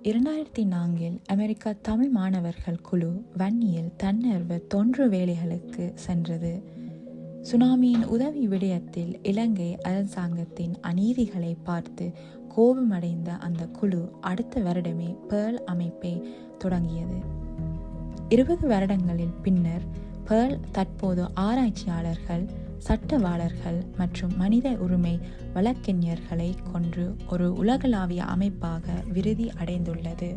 2004 America Tamil மாணவர்கள் குழு வன்னியில் தன்னார்வ தொன்று வேலைகளுக்கு சென்றது. சுனாமியின் உதவி விடயத்தில் இலங்கை அரசாங்கத்தின் அநீதிகளை பார்த்து கோபமடைந்த அந்த குழு அடுத்த வருடமே பேர்ல் அமைப்பை தொடங்கியது. 20 வருடங்களில் பின்னர் பேர்ல் தற்போது ஆராய்ச்சியாளர்கள், சட்டவாளர்கள் மற்றும் மனித உரிமை வழக்கறிஞர்களை கொண்டு ஒரு உலகளாவிய அமைப்பாக விருதி அடைந்துள்ளது.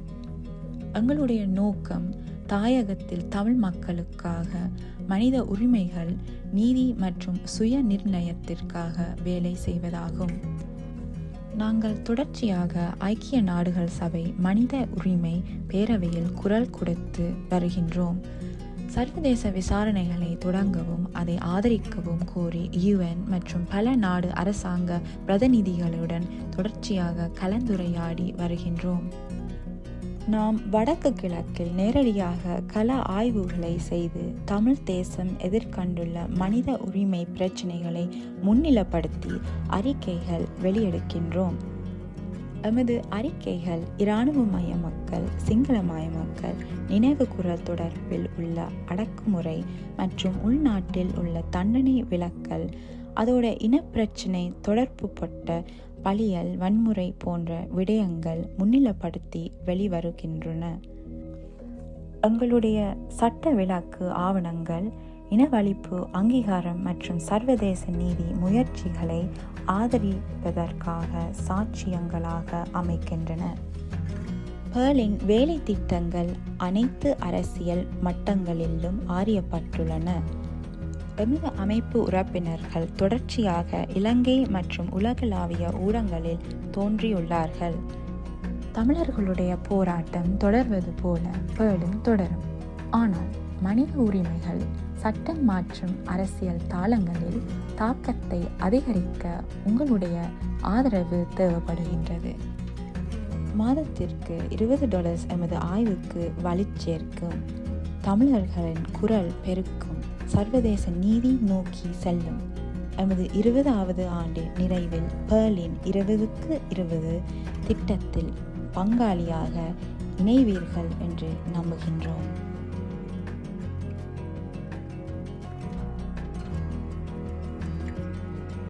எங்களுடைய நோக்கம் தாயகத்தில் தமிழ் மக்களுக்காக மனித உரிமைகள், நீதி மற்றும் சுய நிர்ணயத்திற்காக வேலை செய்வதாகும். நாங்கள் தொடர்ச்சியாக ஐக்கிய நாடுகள் சபை மனித உரிமை பேரவையில் குரல் கொடுத்து வருகின்றோம். சர்வதேச விசாரணைகளை தொடங்கவும் அதை ஆதரிக்கவும் கோரி UN மற்றும் பல நாடு அரசாங்க பிரதிநிதிகளுடன் தொடர்ச்சியாக கலந்துரையாடி வருகின்றோம். நாம் வடக்கு கிழக்கில் நேரடியாக கள ஆய்வுகளை செய்து தமிழ் தேசம் எதிர்கொண்டுள்ள மனித உரிமை பிரச்சினைகளை முன்னிலைப்படுத்தி அறிக்கைகள் வெளியிடுகின்றோம். எமது அறிக்கைகள் இராணுவமய மக்கள், சிங்களமய மக்கள், நினைவு குரல் தொடர்பில் உள்ள அடக்குமுறை மற்றும் உள்நாட்டில் உள்ள தண்டனை விலக்கல், அதோட இனப்பிரச்சினை தொடர்புபட்ட பழியல், வன்முறை போன்ற விடயங்கள் முன்னிலைப்படுத்தி வெளிவருகின்றன. எங்களுடைய சட்ட விலக்கு ஆவணங்கள் இனவழிப்பு அங்கீகாரம் மற்றும் சர்வதேச நீதி முயற்சிகளை ஆதரிப்பதற்காக சாட்சியங்களாக அமைக்கின்றன. பேர்லின் வேலை திட்டங்கள் அனைத்து அரசியல் மட்டங்களிலும் ஆரியப்பட்டுள்ளன. எமது அமைப்பு உறுப்பினர்கள் தொடர்ச்சியாக இலங்கை மற்றும் உலகளாவிய ஊடகங்களில் தோன்றியுள்ளார்கள். தமிழர்களுடைய போராட்டம் தொடர்வது போல பேர்லும் தொடரும். ஆனால் மனித உரிமைகள், சட்டம் மற்றும் அரசியல் தாளங்களில் தாக்கத்தை அதிகரிக்க உங்களுடைய ஆதரவு தேவைப்படுகின்றது. மாதத்திற்கு $20 எமது ஆய்வுக்கு வலுச்சேர்க்கும். தமிழர்களின் குரல் பெருக்கும். சர்வதேச நீதி நோக்கி செல்லும். எமது 20வது ஆண்டு நிறைவில் பேர்லின் 20க்கு20 திட்டத்தில் பங்காளியாக இணைவீர்கள் என்று நம்புகின்றோம்.